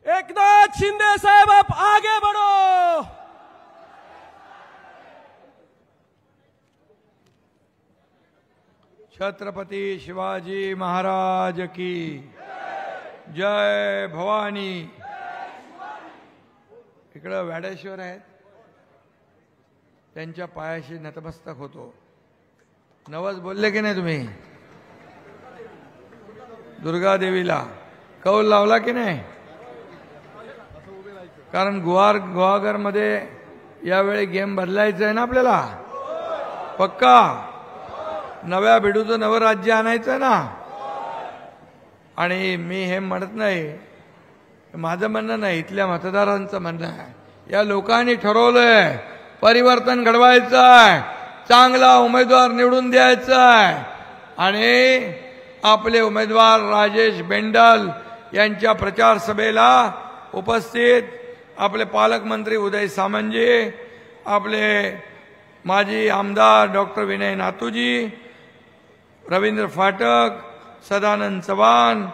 एकनाथ शिंदे साहब आप आगे बढ़ो। छत्रपती शिवाजी महाराज की जय भवानी। इकडे वॅडेश्वर आहेत, त्यांच्या पायाशी नतमस्तक होतो। नवस बोलले की नाही तुम्ही? दुर्गा देवीला कौल लावला की नाही? कारण गुहागर मध्ये यावेळी गेम बदलायचं आहे ना आपल्याला, पक्का नव्या बिडूचं नवं राज्य आणायचं ना। आणि मी हे म्हणत नाही, माझं म्हणणं नाही, इथल्या मतदारांचं म्हणणं आहे। या लोकांनी ठरवलंय परिवर्तन घडवायचं आहे, चांगला उमेदवार निवडून द्यायचा आहे। आणि आपले उमेदवार राजेश बेंडल यांच्या प्रचार सभेला उपस्थित आपले पालकमंत्री उदय सामंतजी, आपले माजी आमदार डॉक्टर विनय नातूजी, रवींद्र फाटक, सदानंद चव्हाण,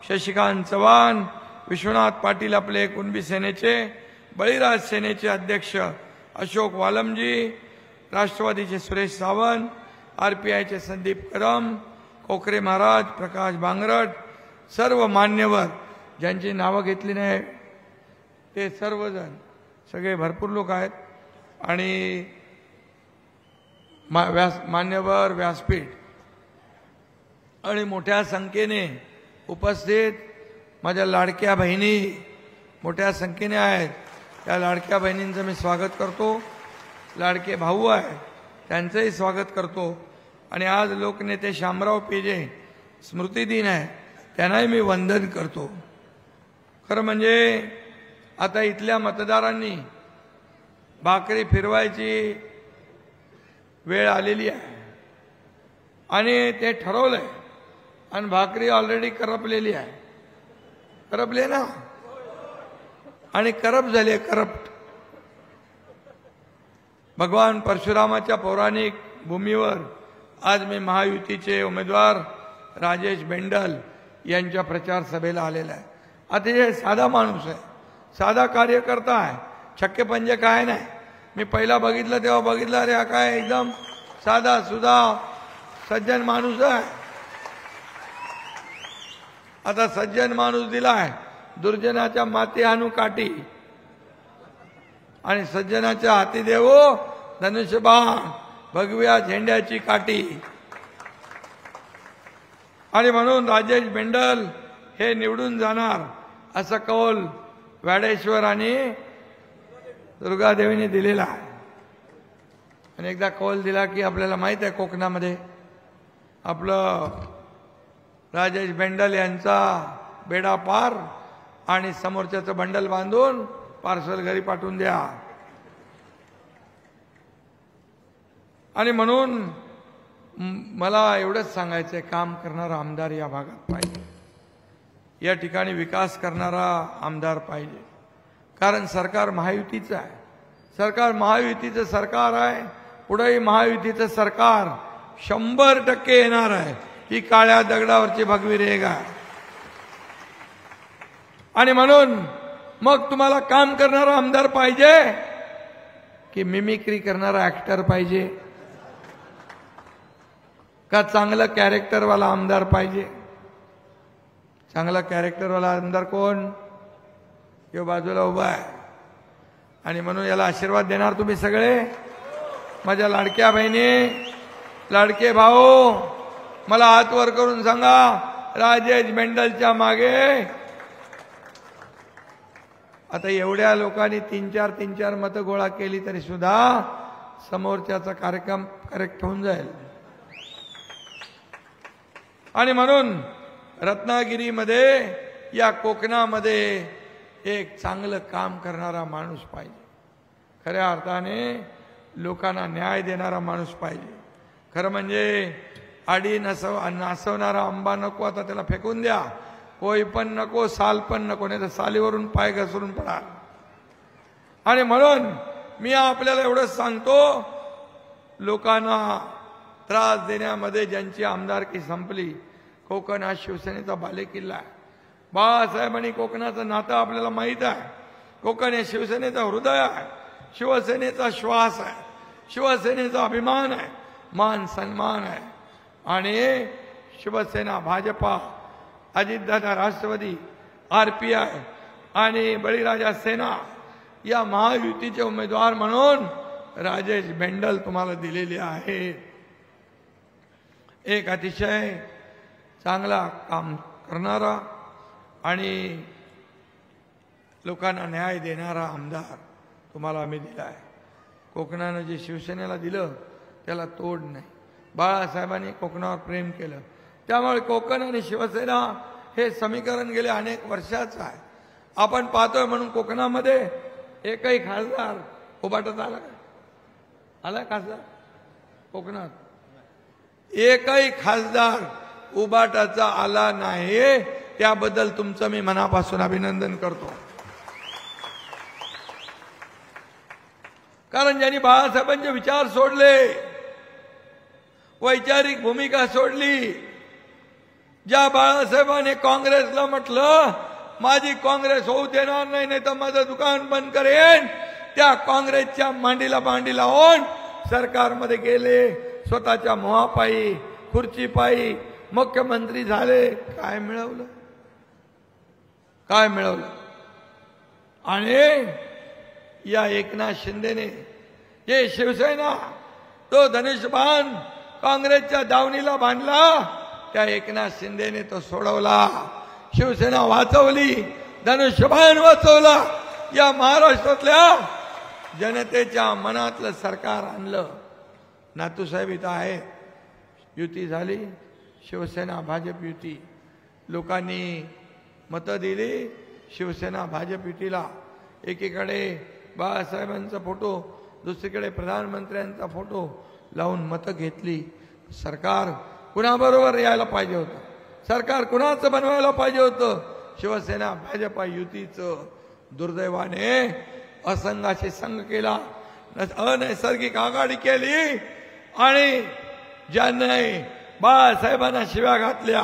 शशिकांत चव्हाण, विश्वनाथ पाटील आपले कुणबी सेनेचे, बळीराज सेनेचे अध्यक्ष अशोक वालमजी, राष्ट्रवादीचे सुरेश सावंत, आरपीआयचे संदीप कदम, कोकरे महाराज, प्रकाश बांगरट, सर्व मान्यवर ज्यांची नावं घेतली नाही ते सर्वजण, सगळे भरपूर लोक आहेत। आणि मान्यवर व्यासपीठ आणि मोठ्या संख्येने उपस्थित माझ्या लाडक्या बहिणी मोठ्या संख्येने आहेत। त्या लाडक्या बहिणींचं मी स्वागत करतो। लाडके भाऊ आहे त्यांचंही स्वागत करतो। आणि आज लोकनेते शामराव पेजे स्मृती दिन आहे, त्यांनाही मी वंदन करतो। खरं म्हणजे आता इथल्या मतदारांनी भाकरी फिरवायची वेळ आलेली आहे आणि ते ठरवलंय। आणि भाकरी ऑलरेडी करपलेली आहे, करपले ना, आणि करप्ट झाले, करप्ट। भगवान परशुरामाच्या पौराणिक भूमीवर आज मी महायुतीचे उमेदवार राजेश बेंडल यांच्या प्रचार सभेला आलेला आहे। अतिशय साधा माणूस आहे, साधा कार्यकर्ता आहे, छक्के पंजे काय नाही। मी पहिला बघितलं तेव्हा बघितलं, अरे हा काय एकदम साधा सुधा सज्जन माणूस आहे। आता सज्जन माणूस दिलाय, दुर्जनाच्या माती आणू काठी आणि सज्जनाच्या हाती देवो धनुष्यबाण, भगव्या झेंड्याची काठी। आणि म्हणून राजेश बेंडल हे निवडून जाणार असं कौल वॅडेश्वर आणि दुर्गादेवीने दिलेला आहे। आणि एकदा कौल दिला की आपल्याला माहित आहे कोकणामध्ये आपलं राजेश बेंडल यांचा बेडा पार आणि समोरच्याचं बंडल बांधून पार्सल घरी पाठवून द्या। आणि म्हणून मला एवढंच सांगायचंय, काम करणारा आमदार या भागात पाहिजे, या ठिकाणी विकास करणारा आमदार पाहिजे। कारण सरकार महायुतीचं आहे, सरकार महायुतीचं सरकार आहे, पुढेही महायुतीचं सरकार 100% येणार आहे। ही काळ्या दगडावरची भगवी रेघ आहे। आणि म्हणून मग तुम्हाला काम करणारा आमदार पाहिजे की मिमिक्री करणारा ऍक्टर पाहिजे का चांगलं कॅरेक्टरवाला आमदार पाहिजे? चांगला कॅरेक्टरवाला आमदार कोण? यो बाजूला उभा आहे। आणि म्हणून याला आशीर्वाद देणार तुम्ही सगळे, माझ्या लाडक्या बहिणी, लाडके भाऊ, मला हात वर करून सांगा, राजेश बेंडलच्या मागे आता एवढ्या लोकांनी 3-4 मतं गोळा केली तरी सुद्धा समोरच्याचा कार्यक्रम करेक्ट होऊन जाईल। आणि म्हणून रत्नागिरीमध्ये या कोकणामध्ये एक चांगलं काम करणारा माणूस पाहिजे, खऱ्या अर्थाने लोकांना न्याय देणारा माणूस पाहिजे। खरं म्हणजे आडी नासवणारा आंबा नको, आता त्याला फेकून द्या, कोई पण नको, साल पण नको, नाही तर सालीवरून पाय घसरून पडाल। आणि म्हणून मी आपल्याला एवढंच सांगतो, लोकांना त्रास देण्यामध्ये ज्यांची आमदारकी संपली, कोकण हा शिवसेनेचा बालेकिल्ला आहे। बाळासाहेबांनी कोकणाचं नातं आपल्याला माहीत आहे. कोकण हे शिवसेनेचं हृदय आहे, शिवसेनेचा श्वास आहे, शिवसेनेचा अभिमान आहे, मान सन्मान आहे. आणि शिवसेना, भाजपा, अजितदादा राष्ट्रवादी, RPI आणि बळीराजा सेना या महायुतीचे उमेदवार म्हणून राजेश बेंडल तुम्हाला दिलेले आहेत. एक अतिशय चांगला काम करणारा आणि लोकांना न्याय देणारा आमदार तुम्हाला आम्ही दिला आहे. कोकणानं जे शिवसेनेला दिलं त्याला तोड नाही. बाळासाहेबांनी कोकणावर प्रेम केलं, त्यामुळे कोकण आणि शिवसेना हे समीकरण गेले अनेक वर्षाचं आहे. आपण पाहतोय म्हणून कोकणामध्ये एकही खासदार उभाटत आला का? आला खासदार कोकणात? एकही खासदार उभाटाचा आला नाही. त्याबद्दल तुमचं मी मनापासून अभिनंदन करतो. कारण ज्यांनी बाळासाहेबांचे विचार सोडले, वैचारिक भूमिका सोडली, ज्या बाळासाहेबांनी काँग्रेसला म्हटलं माझी काँग्रेस होऊ देणार नाही, नाही तर माझं दुकान बंद करेन, त्या काँग्रेसच्या मांडीला मांडी लावून सरकारमध्ये गेले, स्वतःच्या मोहापायी खुर्चीपायी मुख्यमंत्री झाले. काय मिळवलं? काय मिळवलं? आणि या एकनाथ शिंदेने जे शिवसेना तो धनुष्यबाण काँग्रेसच्या दावणीला बांधला, त्या एकनाथ शिंदेने तो सोडवला. शिवसेना वाचवली, धनुष्यबाण वाचवला. या महाराष्ट्रातल्या जनतेच्या मनातलं सरकार आणलं. नातूसाहेब इथं आहे, युती झाली, शिवसेना भाजप युती. लोकांनी मतं दिली शिवसेना भाजप युतीला. एकीकडे बाळासाहेबांचा फोटो, दुसरीकडे प्रधानमंत्र्यांचा फोटो लावून मतं घेतली. सरकार कुणाबरोबर यायला पाहिजे होतं? सरकार कुणाचं बनवायला पाहिजे होतं? शिवसेना भाजपा युतीचं. दुर्दैवाने असंघाशी संघ केला, अनैसर्गिक आघाडी केली आणि ज्यांनी बाळासाहेबांना शिव्या घातल्या,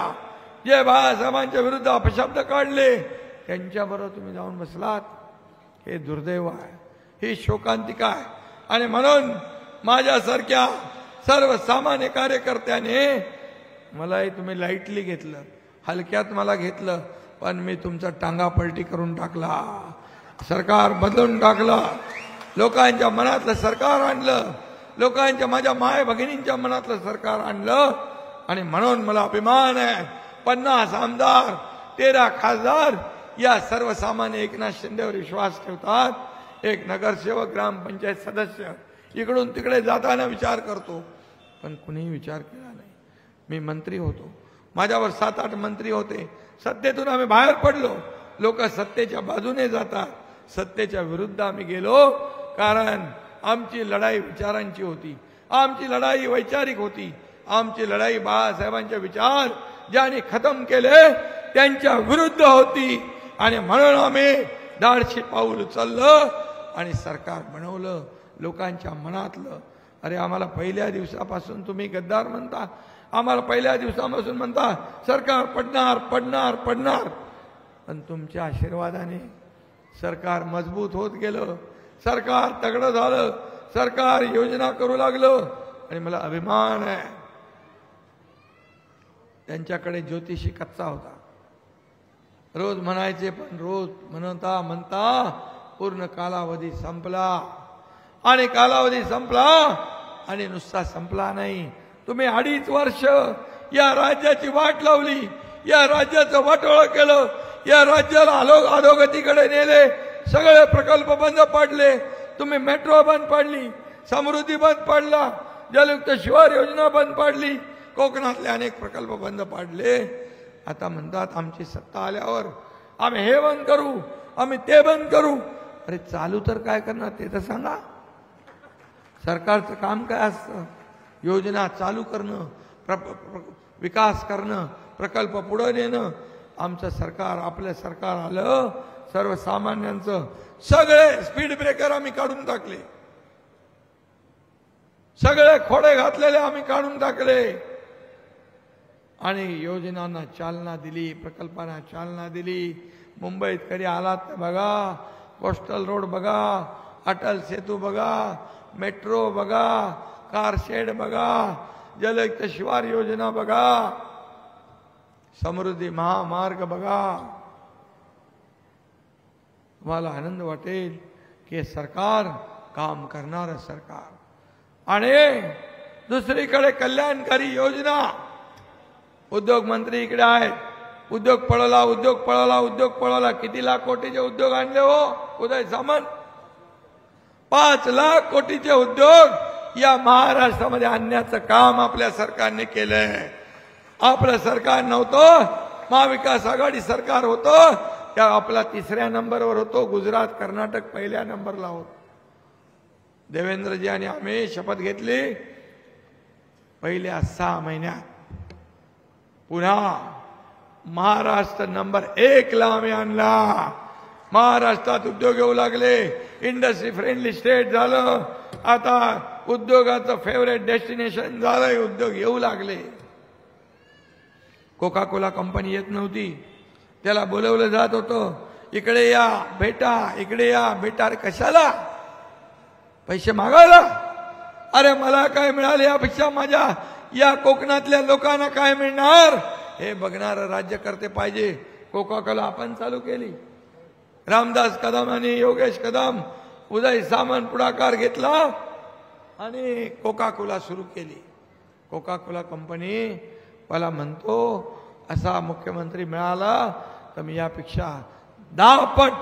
जे बाळासाहेबांच्या विरुद्ध अपशब्द काढले, त्यांच्याबरोबर तुम्ही जाऊन बसलात. हे दुर्दैव आहे, ही शोकांतिका आहे. आणि म्हणून माझ्यासारख्या सर्वसामान्य कार्यकर्त्याने मलाही तुम्ही लाईटली घेतलं, हलक्यात मला घेतलं, पण मी तुमचा टांगा पलटी करून टाकला, सरकार बदलून टाकलं, लोकांच्या मनातलं सरकार आणलं, लोकांच्या माझ्या माय भगिनींच्या मनातलं सरकार आणलं. आणि म्हणून मला अभिमान आहे, 50 आमदार, 13 खासदार या सर्वसामान्य एकनाथ शिंदेवर विश्वास ठेवतात. एक नगरसेवक, ग्रामपंचायत सदस्य इकडून तिकडे जाताना विचार करतो, पण कुणीही विचार केला नाही. मी मंत्री होतो, माझ्यावर 7-8 मंत्री होते. सत्तेतून आम्ही बाहेर पडलो, लोक सत्तेच्या बाजूने जातात, सत्तेच्या विरुद्ध आम्ही गेलो. कारण आमची लढाई विचारांची होती, आमची लढाई वैचारिक होती, आमची लढाई बाळासाहेबांचे विचार ज्यांनी खतम केले त्यांच्या विरुद्ध होती. आणि म्हणून आम्ही धाडसी पाऊल उचललं आणि सरकार बनवलं लोकांच्या मनातलं. अरे आम्हाला पहिल्या दिवसापासून तुम्ही गद्दार म्हणता, आम्हाला पहिल्या दिवसापासून म्हणता सरकार पडणार पडणार पडणार, पण तुमच्या आशीर्वादाने सरकार मजबूत होत गेलं, सरकार तगडं झालं, सरकार योजना करू लागलं. आणि मला अभिमान आहे, त्यांच्याकडे ज्योतिषी कच्चा होता. रोज म्हणायचे, पण रोज म्हणता म्हणता पूर्ण कालावधी संपला. आणि कालावधी संपला आणि नुसता संपला नाही, तुम्ही 2.5 वर्ष या राज्याची वाट लावली, या राज्याचं वाटोळं केलं, या राज्याला अधोगतीकडे नेले, सगळे प्रकल्प बंद पाडले. तुम्ही मेट्रो बंद पाडली, समृद्धी बंद पाडला, जलयुक्त शिवार योजना बंद पाडली, कोकणातले अनेक प्रकल्प बंद पाडले. आता म्हणतात आमची सत्ता आल्यावर आम्ही हे बंद करू, आम्ही ते बंद करू. अरे चालू तर काय करणार ते तर सांगा. सरकारचं काम काय असतं? योजना चालू करणं, विकास करणं, प्रकल्प पुढे नेणं. आमचं सरकार, आपलं सरकार आलं, सर्वसामान्यांचं सगळे स्पीड ब्रेकर आम्ही काढून टाकले, सगळे खोडे घातलेले आम्ही काढून टाकले. आणि योजनांना चालना दिली, प्रकल्पांना चालना दिली. मुंबईत कधी आलात तर बघा, कोस्टल रोड बघा, अटल सेतू बघा, मेट्रो बघा, कार शेड बघा, जलयुक्त शिवार योजना बघा, समृद्धी महामार्ग बघा. तुम्हाला आनंद वाटेल की सरकार काम करणारं सरकार. आणि दुसरीकडे कल्याणकारी योजना. उद्योग मंत्री इकडे आहेत. उद्योग पळवला, उद्योग पळवला, उद्योग पळवला. किती लाख कोटीचे उद्योग आणले हो उदय सामंत? 5 लाख कोटीचे उद्योग या महाराष्ट्रामध्ये आणण्याचं काम आपल्या सरकारने केलंय. आपलं सरकार नव्हतं, महाविकास आघाडी सरकार होतं, त्या आपला 3ऱ्या नंबरवर होतो. गुजरात, कर्नाटक 1ल्या नंबरला होत. देवेंद्रजी आणि आम्ही शपथ घेतली, पहिल्या 6 महिन्यात पुन्हा महाराष्ट्र नंबर 1 ला आम्ही आणला. महाराष्ट्रात उद्योग येऊ लागले, इंडस्ट्री फ्रेंडली स्टेट झालं. आता उद्योगाचं फेवरेट डेस्टिनेशन झालंय. उद्योग येऊ लागले. कोका कोला कंपनी येत नव्हती, त्याला बोलवलं जात होतं, इकडे या भेटा, इकडे या भेटा. अरे कशाला? पैसे मागायला? अरे मला काय मिळाले यापेक्षा माझ्या या कोकणातल्या लोकांना काय मिळणार हे बघणारं राज्यकर्ते पाहिजे. कोका कोला आपण चालू केली. रामदास कदम आणि योगेश कदम, उदय सामंत पुढाकार घेतला आणि कोका कोला सुरू केली. कोका कोला कंपनी मला म्हणतो असा मुख्यमंत्री मिळाला तर मी यापेक्षा 10 पट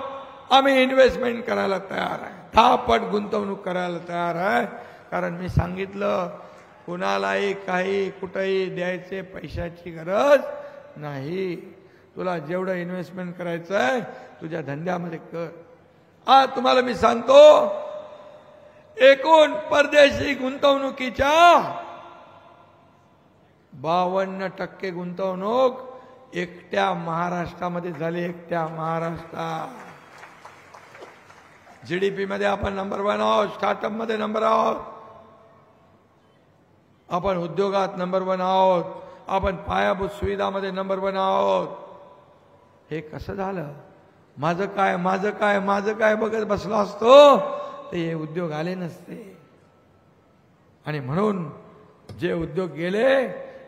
आम्ही इन्व्हेस्टमेंट करायला तयार आहे, 10 पट गुंतवणूक करायला तयार आहे. कारण मी सांगितलं कुणालाही काही कुठेही द्यायचे पैशाची गरज नाही. तुला जेवढं इन्व्हेस्टमेंट करायचं आहे तुझ्या धंद्यामध्ये कर. आज तुम्हाला मी सांगतो, एकूण परदेशी गुंतवणुकीच्या 52% गुंतवणूक एकट्या महाराष्ट्रामध्ये झाली. एकट्या महाराष्ट्रात. जीडीपी मध्ये आपण नंबर 1 आहोत, स्टार्टअप मध्ये नंबर आहोत, आपण उद्योगात नंबर 1 आहोत, आपण पायाभूत सुविधामध्ये नंबर 1 आहोत. हे कसं झालं? माझं काय माझं काय माझं काय बघत बसलो असतो तर हे उद्योग आले नसते. आणि म्हणून जे उद्योग गेले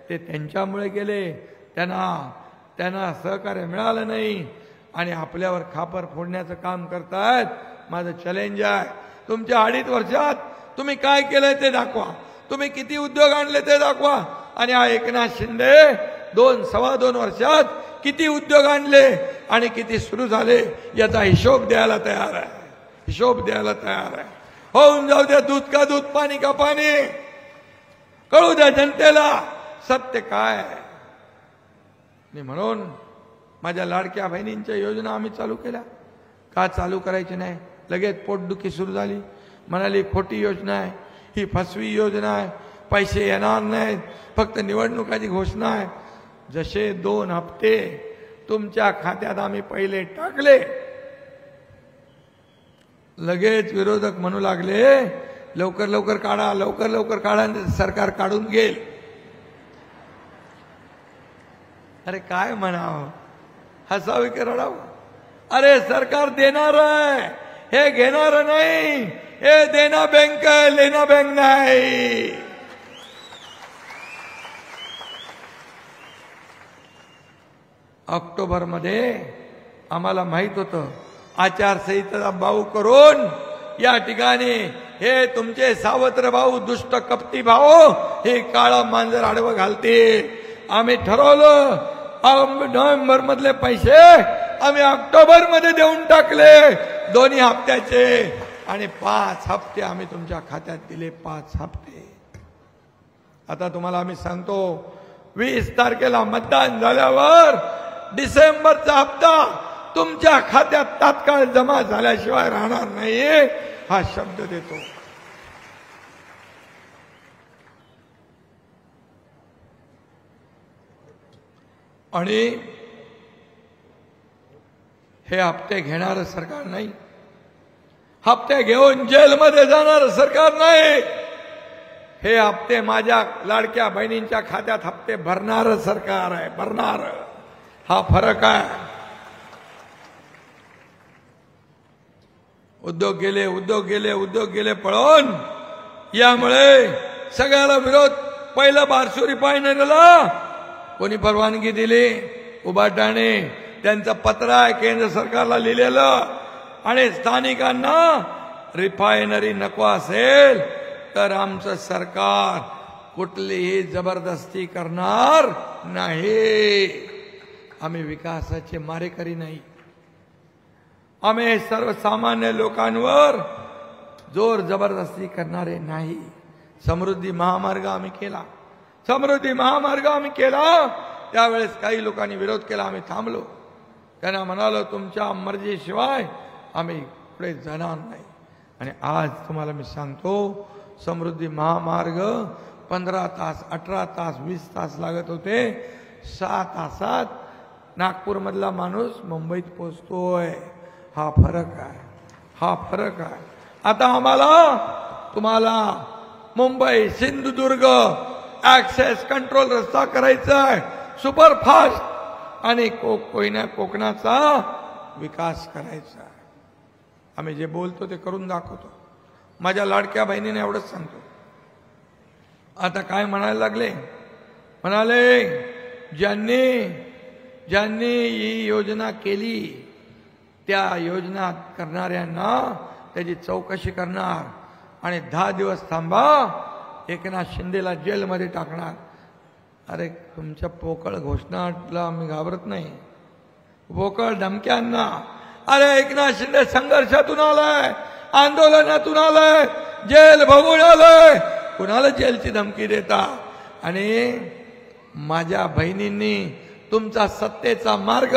ते त्यांच्यामुळे गेले. त्यांना सहकार्य मिळालं नाही आणि आपल्यावर खापर फोडण्याचं काम करतायत. माझं चॅलेंज आहे, तुमच्या 2.5 वर्षात तुम्ही काय केलंय ते दाखवा. तुम्ही किती उद्योग आणले ते दाखवा. आणि हा एकनाथ शिंदे 2-2.25 वर्षात किती उद्योग आणले आणि किती सुरू झाले याचा हिशोब द्यायला तयार आहे. हिशोब द्यायला तयार आहे. होऊन जाऊ द्या दूध का दूध, पाणी का पाणी. कळू द्या जनतेला सत्य काय आहे. म्हणून माझ्या लाडक्या बहिणींच्या योजना आम्ही चालू केल्या. का चालू करायची नाही? लगेच पोटदुखी सुरू झाली. म्हणाली खोटी योजना आहे, ही फसवी योजना आहे, पैसे येणार नाहीत, फक्त निवडणुकाची घोषणा आहे. जसे 2 हप्ते तुमच्या खात्यात आम्ही पहिले टाकले, लगेच विरोधक म्हणू लागले लवकर लवकर काढा, लवकर लवकर काढा, सरकार काढून घेईल. अरे काय म्हणावं, हसावी की रडावं? अरे सरकार देणार आहे, हे घेणार नाही. हे देना बँक आहे, लेना बँक नाही. ऑक्टोबरमध्ये आम्हाला माहित होतं, आचारसंहिता भाऊ करून या ठिकाणी हे तुमचे सावत्र भाऊ, दुष्ट कपटी भाऊ हे काळा मांजर आडवं घालतील. आम्ही ठरवलं नोव्हेंबर मधले पैसे आम्ही ऑक्टोबर मध्ये देऊन टाकले, 2 हप्त्याचे. आणि 5 हप्ते आम्ही तुमच्या खात्यात दिले. 5 हप्ते. आता तुम्हाला आम्ही सांगतो, 20 तारखेला मतदान झाल्यावर डिसेंबरचा हप्ता तुमच्या खात्यात तात्काळ जमा झाल्याशिवाय राहणार नाही, हा शब्द देतो. आणि हे हप्ते घेणारं सरकार नाही, हप्ते घेऊन जेलमध्ये जाणारं सरकार नाही. हे हप्ते माझ्या लाडक्या बहिणींच्या खात्यात हप्ते भरणार सरकार आहे, भरणार. हा फरक आहे. उद्योग गेले पळून. यामुळे सगळ्याला विरोध. पहिलं बारसू रिफायनरीला कोणी परवानगी दिली? उबाटाने. त्यांचं पत्र आहे केंद्र सरकारला लिहिलेलं. आणि स्थानिकांना रिफायनरी नको असेल तर आमचं सरकार कुठलीही जबरदस्ती करणार नाही. आम्ही विकासाचे मारेकरी नाही. आम्ही सर्वसामान्य लोकांवर जोर जबरदस्ती करणारे नाही. समृद्धी महामार्ग आम्ही केला. त्यावेळेस काही लोकांनी विरोध केला. आम्ही थांबलो. त्यांना म्हणालो तुमच्या मर्जीशिवाय आम्ही पुढे जाणार नाही. आणि आज तुम्हाला मी सांगतो समृद्धी महामार्ग 15 तास, 18 तास, 20 तास लागत होते. 6 तासात नागपूरमधला माणूस मुंबईत पोहोचतोय. हा फरक आहे. आता तुम्हाला मुंबई सिंधुदुर्ग ऍक्सेस कंट्रोल रस्ता करायचा आहे, सुपरफास्ट. आणि कोकणाचा विकास करायचा आहे. आम्ही जे बोलतो ते करून दाखवतो. माझ्या लाडक्या बहिणीने एवढंच सांगतो. आता काय म्हणायला लागले? म्हणाले ज्यांनी ही योजना केली त्या योजना करणाऱ्यांना त्याची चौकशी करणार आणि 10 दिवस थांबा, एकनाथ शिंदेला जेलमध्ये टाकणार. अरे तुमच्या पोकळ घोषणाला मी घाबरत नाही, पोकळ धमक्यांना. अरे एकनाथ शिंदे संघर्षातून आलाय, आंदोलनातून आलाय, जेल भोगून आलाय. कुणाला जेलची धमकी देता? आणि माझ्या बहिणींनी तुमचा सत्तेचा मार्ग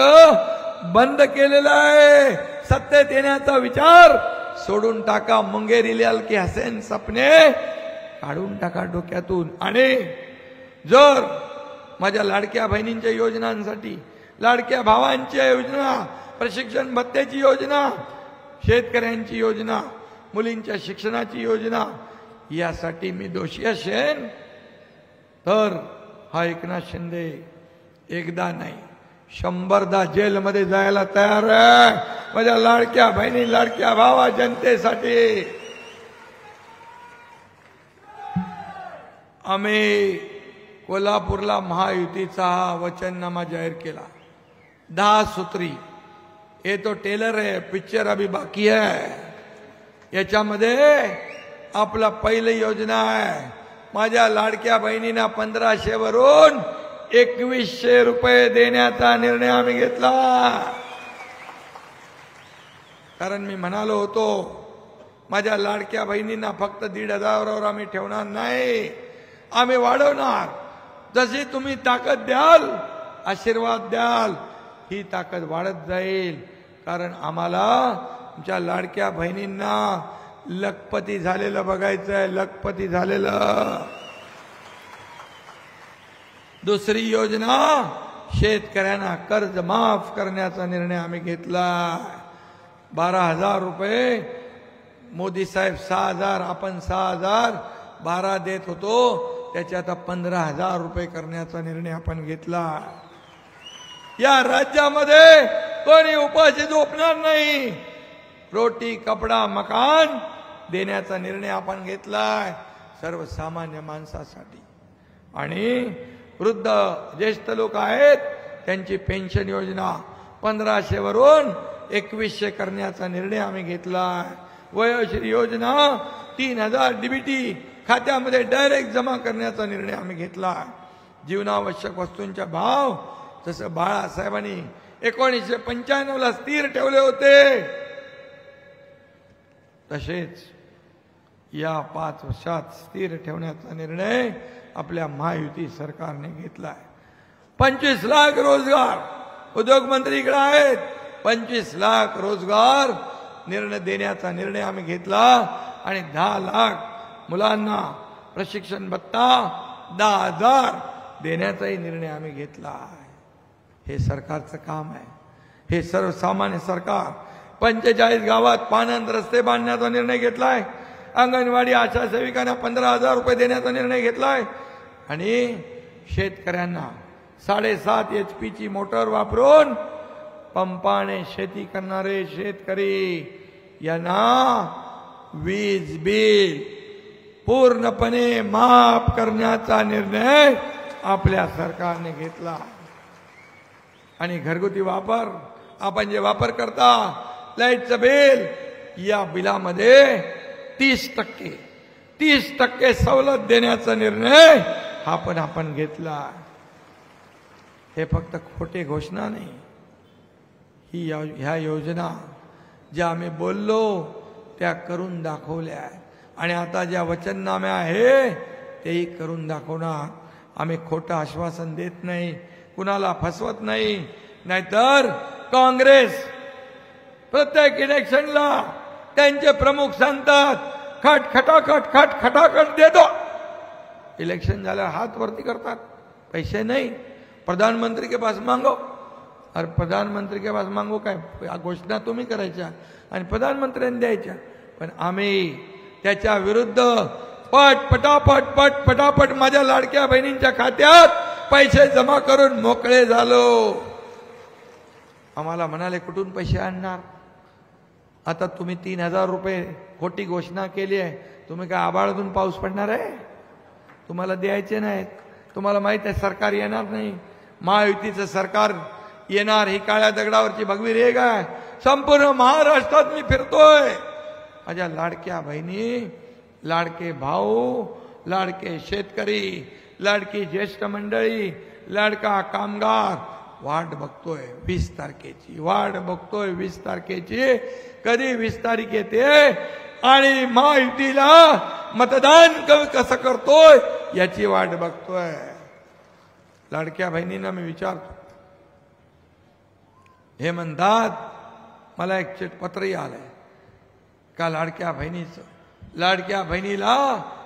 बंद केलेला आहे. सत्तेत येण्याचा विचार सोडून टाका. मुंगेरी लाल की हसेन सपने काढून टाका डोक्यातून. आणि जर माझ्या लाडक्या बहिणींच्या योजनांसाठी, लाडक्या भावांच्या योजना, प्रशिक्षण भत्त्याची योजना, शेतकऱ्यांची योजना, मुलींच्या शिक्षणाची योजना, यासाठी मी दोषी असेन तर हा एकनाथ शिंदे एकदा नाही 100दा जेलमध्ये जायला तयार आहे. माझ्या लाडक्या बहिणी, लाडक्या भावा, जनतेसाठी. आम्ही कोल्हापूरला महायुतीचा वचननामा जाहीर केला. 10 सूत्री. ये तो टेलर है, पिक्चर अभी बाकी है. याच्यामध्ये आपला पहिली योजना आहे. माझ्या लाडक्या बहिणींना 1500 वरून 2100 रुपये देण्याचा निर्णय आम्ही घेतला. कारण मी म्हणालो होतो माझ्या लाडक्या बहिणींना फक्त 1500 वर आम्ही ठेवणार नाही, आम्ही वाढवणार. जशी तुम्ही ताकद द्याल, आशीर्वाद द्याल, ही ताकद वाढत जाईल. कारण आम्हाला तुमच्या लाडक्या बहिणींना लखपती झालेलं बघायचं आहे, लखपती झालेलं. दुसरी योजना, शेतकऱ्यांना कर्ज माफ करण्याचा निर्णय आम्ही घेतला. 12,000 रुपये, मोदी साहेब 6,000, आपण 6,000, 12 देत होतो, त्याच्या आता 15,000 रुपये करण्याचा निर्णय आपण घेतला. या राज्यामध्ये कोणी उपाशी झोपणार नाही. रोटी, कपडा, मकान देण्याचा निर्णय आपण घेतलाय सर्वसामान्य माणसासाठी. आणि वृद्ध ज्येष्ठ लोक आहेत त्यांची पेन्शन योजना 1500 वरून 2100 करण्याचा निर्णय आम्ही घेतलाय. वयोश्री योजना 3000 डीबीटी खात्यामध्ये डायरेक्ट जमा करण्याचा निर्णय आम्ही घेतलाय. जीवनावश्यक वस्तूंचा भाव जसं बाळासाहेबांनी 1995ला स्थिर ठेवले होते, तसेच या 5 वर्षात स्थिर ठेवण्याचा निर्णय आपल्या महायुती सरकारने घेतलाय. 25 लाख रोजगार, उद्योगमंत्री इकडे आहेत, 25 लाख रोजगार निर्णय देण्याचा निर्णय आम्ही घेतला. आणि 10 लाख मुलांना प्रशिक्षण भत्ता 10,000 देण्याचाही निर्णय आम्ही घेतला. हे सरकारचं काम आहे. हे सर्वसामान्य सरकार. 45 गावात पानंद रस्ते बांधण्याचा निर्णय घेतलाय. अंगणवाडी आशा सेविकांना 15,000 रुपये देण्याचा निर्णय घेतलाय आणि शेतकऱ्यांना 7.5 HP ची मोटर वापरून पंपाने शेती करणारे शेतकरी यांना वीज बिल पूर्णपणे माफ करण्याचा निर्णय आपल्या सरकारने घेतला आणि घरगुती वापर आपण जे वापर करता लाईटचं बिल या बिलामध्ये 30% सवलत देण्याचा निर्णय आपण घेतला। हे फक्त खोटे घोषणा नाही, ह्या योजना ज्या आम्ही बोललो त्या करून दाखवल्या आणि आता ज्या वचननामे आहे तेही करून दाखवणार। आम्ही खोटं आश्वासन देत नाही, कुणाला फसवत नाही। नाहीतर काँग्रेस प्रत्येक इलेक्शनला त्यांचे प्रमुख सांगतात खटाखट देतो, इलेक्शन झाल्यावर हात वरती करतात, पैसे नहीं, प्रधानमंत्री के पास मांगो। और प्रधानमंत्री के पास मांगो काय घोषणा तुम्ही करायच्या आणि प्रधानमंत्र्यांनी द्यायच्या, पण आम्ही त्याच्या विरुद्ध पटापट माझ्या लाडक्या बहिणींच्या खात्यात पैसे जमा करून मोकळे झालो। आम्हाला म्हणाले कुठून पैसे आणणार, आता तुम्ही 3,000 रुपये खोटी घोषणा केली आहे, तुम्ही काय आभाळातून पाऊस पडणार आहे, तुम्हाला द्यायचे नाहीत, तुम्हाला माहित आहे सरकार येणार नाही, महायुतीचं सरकार येणार, ही काळ्या दगडावरची भगवी रेघ आहे। संपूर्ण महाराष्ट्रात मी फिरतोय, माझ्या लाडक्या बहिणी, लाडके भाऊ, लाडके शेतकरी, लाडकी ज्येष्ठ मंडळी, लाडका कामगार वाट बघतोय 20 तारखेची, वाट बघतोय 20 तारखेची, कधी 20 तारीख येते आणि महायुतीला मतदान कसं करतोय याची वाट बघतोय। लाडक्या बहिणींना मी विचारतो, हे म्हणतात मला एक चिठपत्रही आलंय का लाडक्या बहिणीला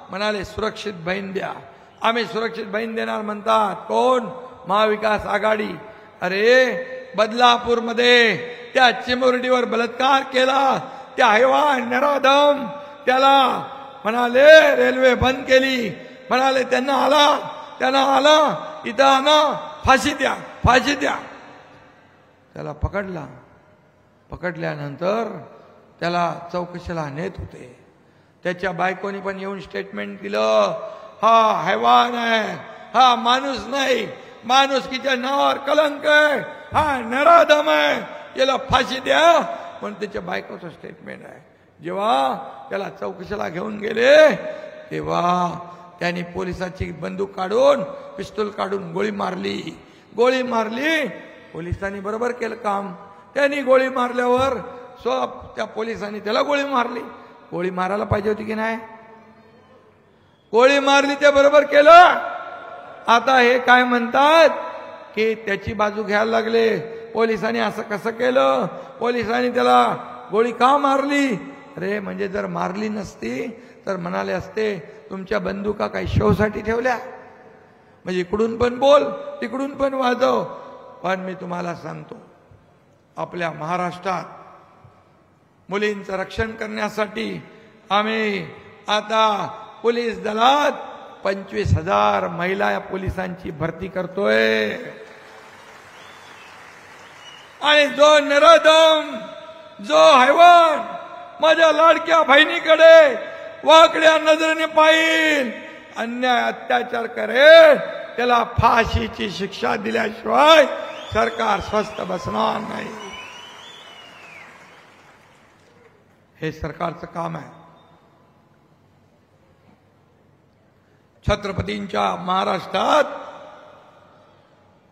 म्हणाले सुरक्षित बहीण द्या, आम्ही सुरक्षित बहीण देणार म्हणतात, कोण? महाविकास आघाडी। अरे बदलापूरमध्ये त्या चिमुरडीवर बलात्कार केला, त्या हैवान नराधम त्याला म्हणाले रेल्वे बंद केली, म्हणाले त्यांना आला इथं आणा, फाशी द्या। त्याला पकडल्यानंतर त्याला चौकशीला नेत होते, त्याच्या बायकोनी पण येऊन स्टेटमेंट दिलं, हा हैवान आहे, हा माणूस नाही, माणुसकीच्या नावावर कलंक आहे, हा नराधम आहे, याला फाशी द्या, पण त्याच्या बायकोचं स्टेटमेंट आहे। जेव्हा त्याला चौकशीला घेऊन गेले तेव्हा त्यांनी पोलिसाची बंदूक काढून, पिस्तूल काढून गोळी मारली। पोलिसांनी बरोबर केलं काम, त्यांनी गोळी मारल्यावर त्या पोलिसांनी त्याला गोळी मारली, गोळी मारायला पाहिजे होती की नाही, गोळी मारली ते बरोबर केलं। आता हे काय म्हणतात की त्याची बाजू घ्यायला लागले, पोलिसांनी असं कसं केलं, पोलिसांनी त्याला गोळी का मारली? अरे म्हणजे जर मारली नसती तर म्हणाले असते तुमच्या बंदुका काही शोसाठी ठेवल्या, म्हणजे इकडून पण बोल तिकडून पण वाजव। पण मी तुम्हाला सांगतो, आपल्या महाराष्ट्रात मुलींचं रक्षण करण्यासाठी आम्ही आता पोलीस दलात 25,000 महिला पोलिसांची भरती करतोय आणि जो नराधम, जो हैवान माझ्या लाडक्या बहिणीकडे वाकड्या नजरेने पाहिल, अन्याय अत्याचार करेल, त्याला फाशीची शिक्षा दिल्याशिवाय सरकार स्वस्थ बसणार नाही। हे सरकारचं काम आहे। छत्रपतींच्या महाराष्ट्रात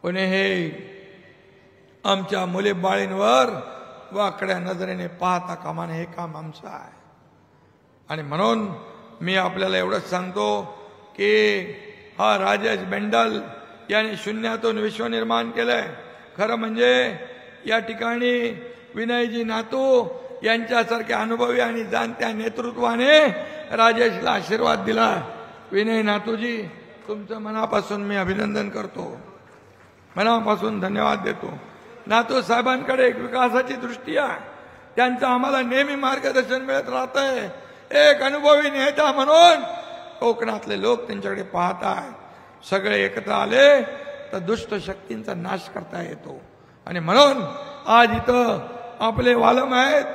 कोणी हे आमच्या मुली बाळींवर वाकड्या नजरेने पाहता कामा नये, हे काम आमचं आहे। आणि म्हणून मी आपल्याला एवढंच सांगतो की हा राजेश बेंडल यांनी शून्यातून विश्व निर्माण केलंय। खरं म्हणजे या ठिकाणी विनयजी नातू यांच्यासारख्या अनुभवी आणि जाणत्या नेतृत्वाने राजेशला आशीर्वाद दिला। विनय नातूजी, तुमचं मनापासून मी अभिनंदन करतो, मनापासून धन्यवाद देतो। नातू साहेबांकडे एक विकासाची दृष्टी आहे, त्यांचं आम्हाला नेहमी मार्गदर्शन मिळत राहतंय। एक अनुभवी नेता म्हणून कोकणातले लोक त्यांच्याकडे पाहत आहेत. सगळे एकत्र आले तर दुष्ट शक्तींचा नाश करता येतो. आणि म्हणून आज इथं आपले वालम आहेत,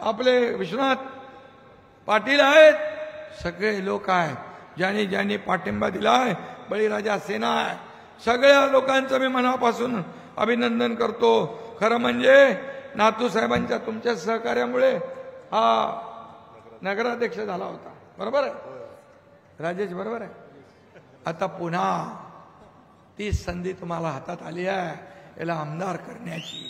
आपले विश्वनाथ पाटील आहेत, सगळे लोक आहेत ज्यांनी ज्यांनी पाठिंबा दिलाय. बळीराजा सेना आहे. सगळ्या लोकांचं मी मनापासून अभिनंदन करतो. खरं म्हणजे नातू साहेबांच्या तुमच्या सहकार्यामुळे हा नगराध्यक्ष झाला होता. बरोबर आहे राजेश, बरोबर आहे. आता पुन्हा ती संधी तुम्हाला हातात आली आहे याला आमदार करण्याची.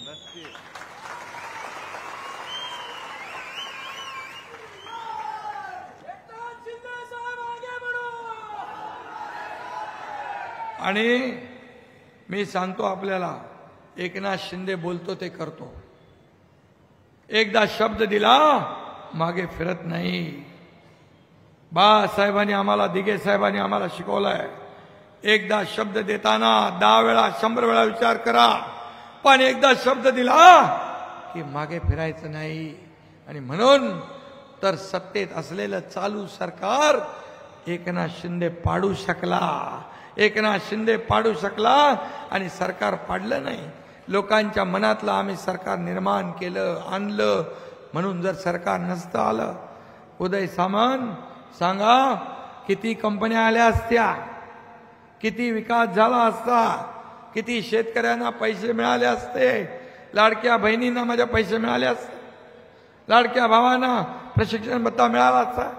आणि मी सांगतो आपल्याला, एकनाथ शिंदे बोलतो ते करतो. एकदा शब्द दिला मागे फिरत नाही. बाळासाहेबांनी आम्हाला, दिघे साहेबांनी आम्हाला शिकवलंय, एकदा शब्द देताना 10 वेळा 100 वेळा विचार करा, पण एकदा शब्द दिला की मागे फिरायचं नाही. आणि म्हणून तर सत्तेत असलेलं चालू सरकार एकनाथ शिंदे पाडू शकला. एकनाथ शिंदे पाडू शकला आणि सरकार पाडलं नाही. लोकांच्या मनातलं आम्ही सरकार निर्माण केलं, आणलं. म्हणून जर सरकार नसतं आलं, उदय सामंत सांगा किती कंपन्या आल्या असत्या, किती विकास झाला असता, किती शेतकऱ्यांना पैसे मिळाले असते, लाडक्या बहिणींना माझ्या पैसे मिळाले असते, लाडक्या भावांना प्रशिक्षण भत्ता मिळाला असता,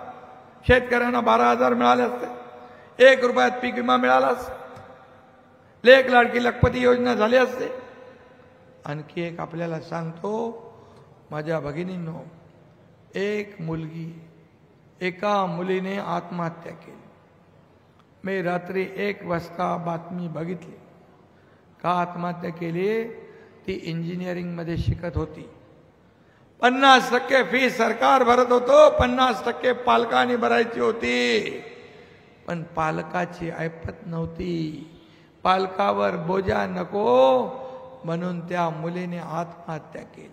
शेतकऱ्यांना 12,000 मिळाले असते, 1 रुपयात पीक विमा मिळाला असता, लेक लाडकी लखपती योजना झाली असते. आणखी एक आपल्याला सांगतो माझ्या भगिनींनो, एक मुलगी, एका मुलीने आत्महत्या केली. मी रात्री 1 वाजता बातमी बघितली. का आत्महत्या केली? ती इंजिनिअरिंगमध्ये शिकत होती. 50% फी सरकार भरत होतो, 50% पालकांनी भरायची होती. पण पालकाची ऐपत नव्हती. पालकावर बोजा नको म्हणून त्या मुलीने आत्महत्या केली.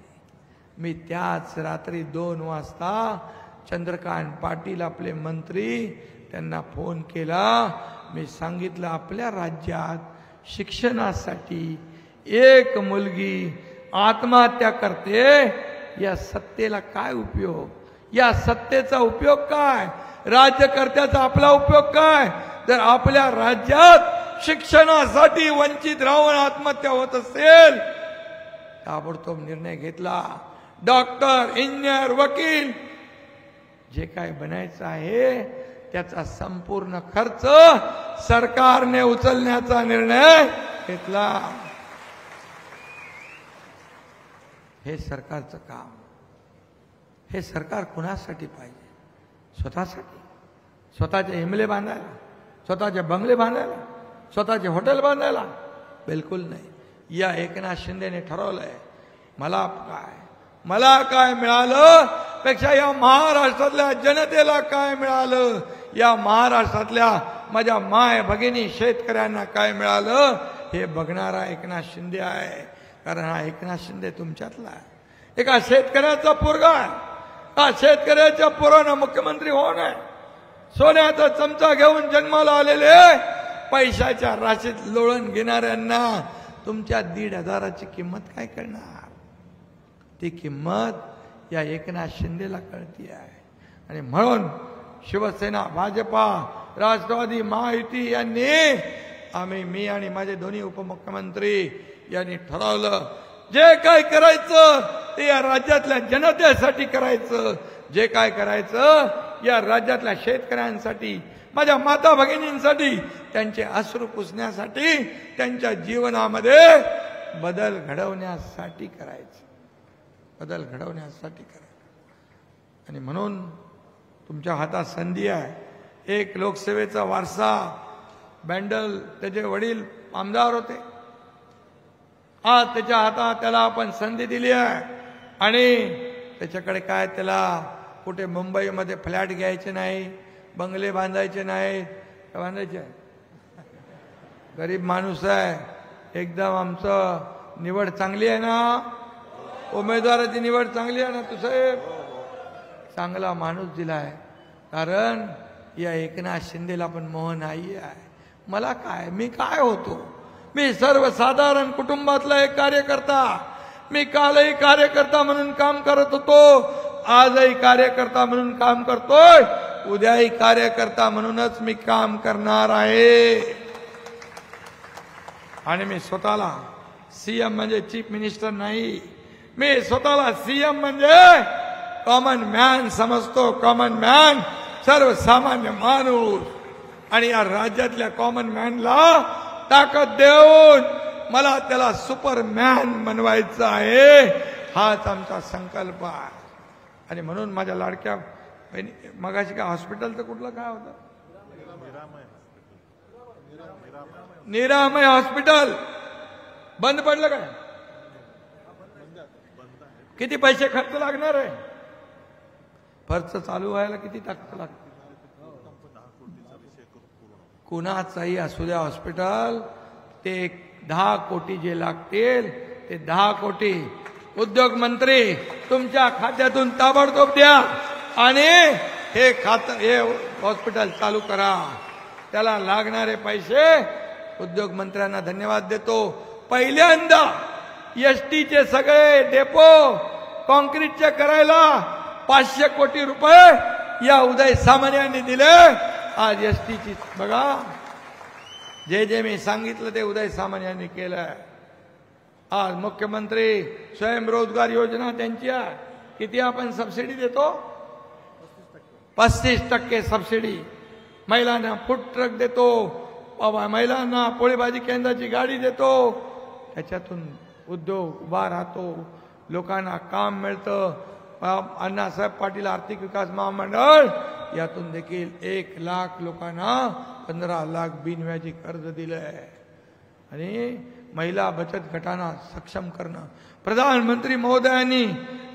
मी त्याच रात्री 2 वाजता चंद्रकांत पाटील आपले मंत्री, त्यांना फोन केला. मी सांगितलं आपल्या राज्यात शिक्षणासाठी एक मुलगी आत्महत्या करते, या सत्तेला काय उपयोग? या सत्तेचा उपयोग काय? राज्यकर्त्याचा आपला उपयोग काय? जर आपल्या राज्यात शिक्षणासाठी वंचित राहून आत्महत्या होत असेल, ताबडतोब निर्णय घेतला. डॉक्टर, इंजिनियर, वकील जे काय बनायचं आहे त्याचा संपूर्ण खर्च सरकारने उचलण्याचा निर्णय घेतला. हे सरकारचं काम. हे सरकार कुणासाठी पाहिजे? स्वतःसाठी? स्वतःचे इमले बांधायला, स्वतःचे बंगले बांधायला, स्वतःचे हॉटेल बांधायला? बिलकुल नाही. या एकनाथ शिंदेने ठरवलंय मला काय मिळालं पेक्षा या महाराष्ट्रातल्या जनतेला काय मिळालं, या महाराष्ट्रातल्या माझ्या माय भगिनी शेतकऱ्यांना काय मिळालं हे बघणारा एकनाथ शिंदे आहे. कारण हा एकनाथ शिंदे तुमच्यातला आहे. एका शेतकऱ्याचा पोरगा आहे. हा शेतकऱ्याच्या पोरानं मुख्यमंत्री होऊन आहे. सोन्याचा चमचा घेऊन जन्माला आलेले पैशाच्या राशीत लोळण घेणाऱ्यांना तुमच्या 1,500ची किंमत काय करणार? ती किंमत या एकनाथ शिंदेला कळती आहे. आणि म्हणून शिवसेना, भाजपा, राष्ट्रवादी, महायुती यांनी मी आणि माझे दोन्ही उपमुख्यमंत्री यांनी ठरवलं, जे काय करायचं ते या राज्यातल्या जनतेसाठी करायचं. जे काय करायचं या राज्यातल्या शेतकऱ्यांसाठी, माझ्या माता भगिनींसाठी, त्यांचे अश्रू पुसण्यासाठी, त्यांच्या जीवनामध्ये बदल घडवण्यासाठी करायचं. बदल घडवण्यासाठी करायचं. आणि म्हणून तुमच्या हातात संधी आहे. एक लोकसेवेचा वारसा, बँडल त्याचे वडील आमदार होते. आज त्याच्या हातात त्याला आपण संधी दिली आहे. आणि त्याच्याकडे काय, त्याला कुठे मुंबईमध्ये फ्लॅट घ्यायचे नाही, बंगले बांधायचे नाहीत. बांधायचे? गरीब माणूस आहे. एकदम आमचं निवड चांगली आहे ना, उमेदवाराची निवड चांगली आहे ना तू साहेब? चांगला माणूस दिलाय, कारण या एकनाथ शिंदेला पण मोहन आई आहे. मला काय, मी काय होतो? मी सर्वसाधारण कुटुंबातला एक कार्यकर्ता. मी कालही कार्यकर्ता म्हणून काम करत होतो, आजही कार्यकर्ता म्हणून काम करतोय, उद्याही कार्यकर्ता म्हणूनच मी काम करणार आहे. आणि मी स्वतःला सीएम म्हणजे चीफ मिनिस्टर नाही, मी स्वतःला सीएम म्हणजे कॉमन मॅन समजतो. कॉमन मॅन, सर्वसामान्य माणूस. आणि या राज्यातल्या कॉमन मॅनला ताकद देऊन मला त्याला सुपरमॅन बनवायचं आहे, हाच आमचा संकल्प आहे. आणि म्हणून माझ्या लाडक्या बहिणी, मगाशी काय हॉस्पिटलचं कुठलं काय होतं? निरामय हॉस्पिटल बंद पडलं काय? किती पैसे खर्च लागणार आहे? खर्च चालू व्हायला किती खर्च लागते? कुणाचाही असू द्या हॉस्पिटल, ते 10 कोटी जे लागतील ते 10 कोटी उद्योग मंत्री तुमच्या खात्यातून ताबडतोब द्या आणि हे हॉस्पिटल चालू करा. त्याला लागणारे पैसे उद्योग मंत्र्यांना धन्यवाद देतो. पहिल्यांदा एसटीचे सगळे डेपो कॉन्क्रीटचे करायला 500 कोटी रुपये या उदय सामंत यांनी दिले. आज एसटीची बघा, जे मी सांगितलं ते उदय सामंत यांनी केलंय. आज मुख्यमंत्री स्वयंरोजगार योजना त्यांची आहे. किती आपण सबसिडी देतो? 35% सबसिडी. महिलांना फूड ट्रक देतो, महिलांना पोळीभाजी केंद्राची गाडी देतो. त्याच्यातून उद्योग उभा राहतो, लोकांना काम मिळतं. अण्णासाहेब पाटील आर्थिक विकास महामंडळ यातून देखील 1 लाख लोकांना 15 लाख बिनव्याजी कर्ज दिलंय. आणि महिला बचत गटांना सक्षम करणं. प्रधानमंत्री महोदयांनी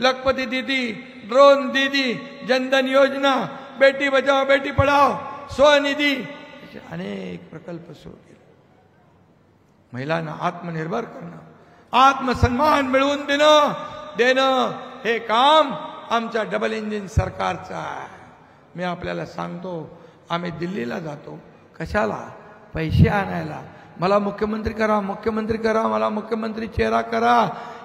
लखपती दीदी, ड्रोन दीदी, जनधन योजना, बेटी बचाओ बेटी पढाओ, स्वनिधी असे अनेक प्रकल्प सुरू केले. महिलांना आत्मनिर्भर करणं, आत्मसन्मान मिळवून देणं हे काम आमच्या डबल इंजिन सरकारचं आहे. मी आपल्याला सांगतो, आम्ही दिल्लीला जातो कशाला? पैसे आणायला. मला मुख्यमंत्री करा, मुख्यमंत्री करा, मला मुख्यमंत्री चेहरा करा.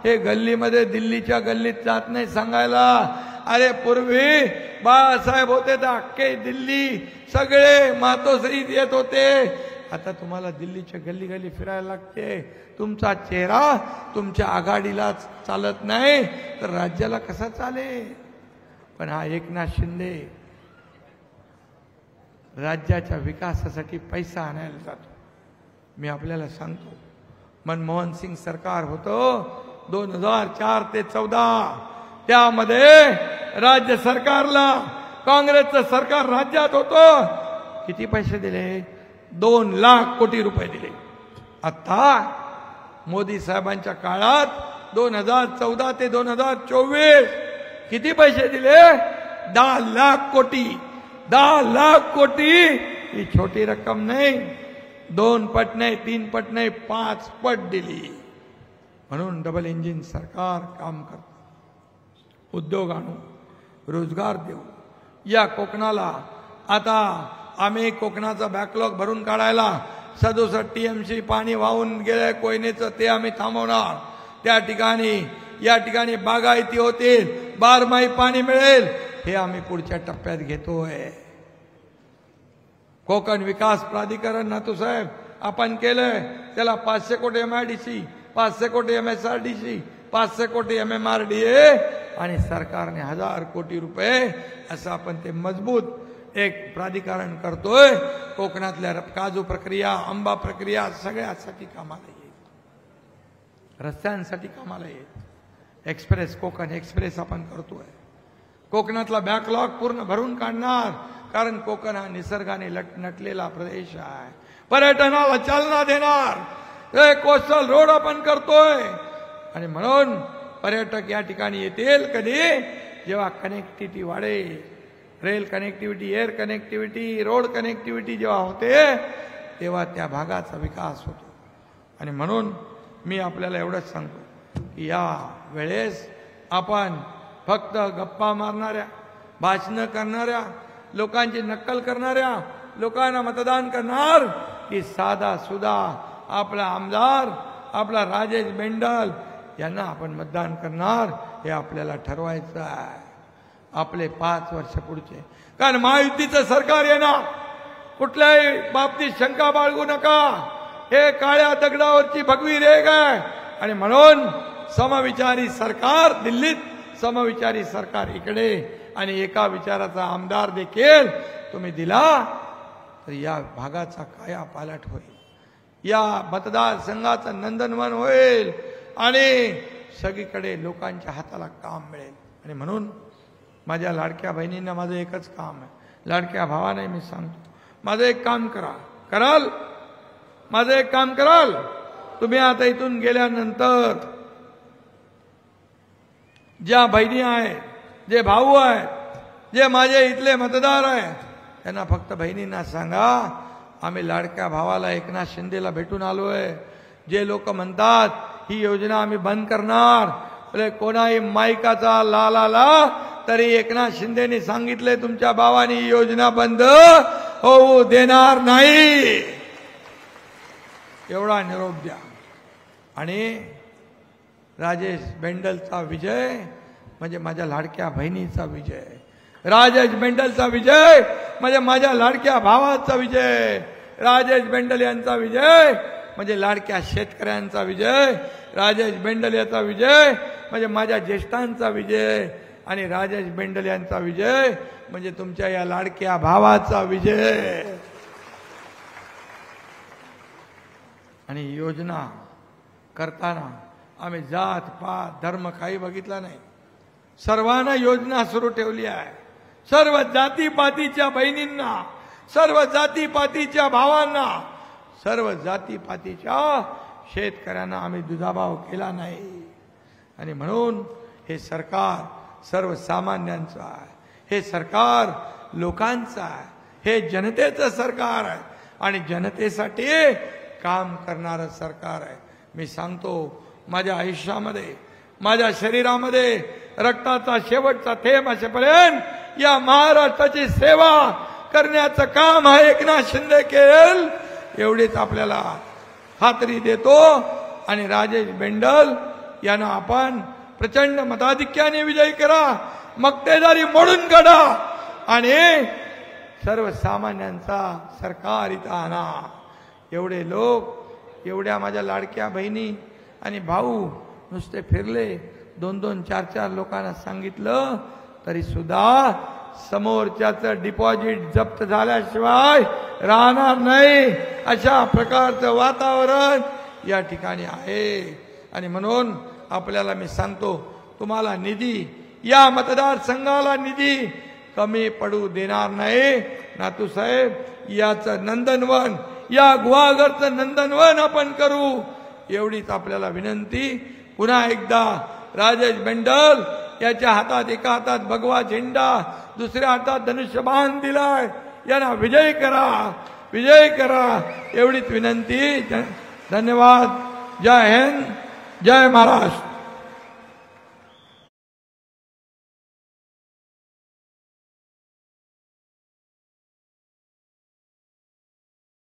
हे गल्लीमध्ये दिल्लीच्या गल्लीत जात नाही सांगायला. अरे पूर्वी बाळासाहेब होते तर अख्खे दिल्ली सगळे मातोश्री येत होते. आता तुम्हाला दिल्लीच्या गल्ली गल्ली फिरायला लागते. तुमचा चेहरा तुमच्या आघाडीलाच चालत नाही तर राज्याला कसा चालेल? पण हा एकनाथ शिंदे राज्याच्या विकासासाठी पैसा आणायला जातो. मी आपल्याला सांगतो, मनमोहन सिंग सरकार होतं 2004 ते 14, त्यामध्ये राज्य सरकारला काँग्रेसचं सरकार राज्यात होतं. किती पैसे दिले? 2 लाख कोटी रुपये दिले. आता मोदी साहेबांच्या काळात 2014 ते 2024 किती पैसे दिले? 10 लाख कोटी. 10 लाख कोटी ही छोटी रक्कम नाही. 2 पट नाही, 3 पट नाही, 5 पट दिली. म्हणून डबल इंजिन सरकार काम करतं. उद्योग आणू, रोजगार देऊ. या कोकणाला आता आम्ही कोकणाचा बॅकलॉग भरून काढायला 67 TMC पाणी वाहून गेलंय कोयनेचं, ते आम्ही थांबवणार. त्या ठिकाणी या ठिकाणी बागायती होतील, 12माही पाणी मिळेल. हे आम्ही पुढच्या टप्प्यात घेतोय. कोकण विकास प्राधिकरण नातूसाहेब आपण केलंय. त्याला 500 कोटी MIDC, 500 कोटी MSRDC, 500 कोटी MMRDA आणि सरकारने 1000 कोटी रुपये असं आपण ते मजबूत एक प्राधिकरण करतोय. कोकणातल्या काजू प्रक्रिया, आंबा प्रक्रिया सगळ्यासाठी कामाला येईल. रस्त्यांसाठी कामाला येईल. एक्सप्रेस, कोकण एक्सप्रेस आपण करतोय. कोकणातला बॅकलॉग पूर्ण भरून काढणार, कारण कोकण हा निसर्गाने नटलेला प्रदेश आहे. पर्यटनाला चालना देणार. कोस्टल रोड आपण करतोय आणि म्हणून पर्यटक या ठिकाणी येतील कधी? जेव्हा कनेक्टिव्हिटी वाढेल. Rail connectivity, air connectivity, road connectivity जेव्हा होते तेव्हा त्या भागाचा विकास होतो. आणि म्हणून मी आपल्याला एवढंच सांगतो की या वेळेस आपण फक्त गप्पा मारणाऱ्या, भाषणं करणाऱ्या, लोकांची नक्कल करणाऱ्या, लोकांना मतदान करणार की साधा सुधा आपला आमदार आपला राजेश बेंडल यांना आपण मतदान करणार हे आपल्याला ठरवायचं आहे. आपले 5 वर्ष पुढचे, कारण महायुतीचं सरकार येणार, कुठल्याही बाबतीत शंका बाळगू नका. हे काळ्या दगडावरची भगवी रेघ आहे. आणि म्हणून समविचारी सरकार दिल्लीत, समविचारी सरकार इकडे, आणि एका विचाराचा आमदार देखील तुम्ही दिला तर या भागाचा काया पालट होईल, या मतदारसंघाचं नंदनवन होईल आणि सगळीकडे लोकांच्या हाताला काम मिळेल. आणि म्हणून माझ्या लाडक्या बहिणींना माझं एकच काम आहे, लाडक्या भावाने मी सांगतो, माझं एक काम कराल, माझं एक काम कराल. तुम्ही आता इथून गेल्यानंतर ज्या बहिणी आहेत, जे भाऊ आहेत, जे माझे इथले मतदार आहेत, त्यांना फक्त बहिणींना सांगा आम्ही लाडक्या भावाला एकनाथ शिंदेला भेटून आलोय. जे लोक म्हणतात ही योजना आम्ही बंद करणार, बोले कोणाही माईकाचा ला तरी एकनाथ शिंदेने सांगितले तुमच्या भावानी ही योजना बंद होऊ देणार नाही. एवढा निरोप द्या. आणि राजेश बेंडलचा विजय म्हणजे माझ्या लाडक्या बहिणीचा विजय, राजेश बेंडलचा विजय म्हणजे माझ्या लाडक्या भावाचा विजय, राजेश बेंडल यांचा विजय म्हणजे लाडक्या शेतकऱ्यांचा विजय, राजेश बेंडल यांचा विजय म्हणजे माझ्या ज्येष्ठांचा विजय, आणि राजेश बेंडल यांचा विजय म्हणजे तुमच्या या लाडक्या भावाचा विजय. आणि योजना करताना आम्ही जात पात धर्म काही बघितला नाही, सर्वांना योजना सुरू ठेवली आहे. सर्व जातीपातीच्या बहिणींना, सर्व जातीपातीच्या भावांना, सर्व जातीपातीच्या शेतकऱ्यांना आम्ही दुजाभाव केला नाही. आणि म्हणून हे सरकार सर्वसामान्यांचं आहे, हे सरकार लोकांचं आहे, हे जनतेचं सरकार आहे आणि जनतेसाठी काम करणारं सरकार आहे. मी सांगतो, माझ्या आयुष्यामध्ये, माझ्या शरीरामध्ये रक्ताचा शेवटचा थेंब असेपर्यंत या महाराष्ट्राची सेवा करण्याचं काम हा एकनाथ शिंदे केल, एवढीच आपल्याला खात्री देतो. आणि राजेश बेंडल यांना आपण प्रचंड मताधिक्याने विजयी करा, मक्तेदारी मोडून काढा आणि सर्वसामान्यांचा सरकार इथं आणा. एवढे लोक, एवढ्या माझ्या लाडक्या बहिणी आणि भाऊ नुसते फिरले, 2-2, 4-4 लोकांना सांगितलं तरी सुद्धा समोरच्याचं डिपॉझिट जप्त झाल्याशिवाय राहणार नाही, अशा प्रकारचं वातावरण या ठिकाणी आहे. आणि म्हणून आपल्याला मी सांगतो, तुम्हाला निधी, या मतदारसंघाला निधी कमी पडू देणार नाही. नातूसाहेब, याचं नंदनवन, या गुहागरचं नंदनवन आपण करू, एवढीच आपल्याला विनंती. पुन्हा एकदा राजेश बेंडल याच्या हातात, एका हातात भगवा झेंडा, दुसऱ्या हातात धनुष्यबाण दिलाय, यांना विजय करा, विजय करा, एवढीच विनंती. धन्यवाद. जय हिंद, जय महाराष्ट्र.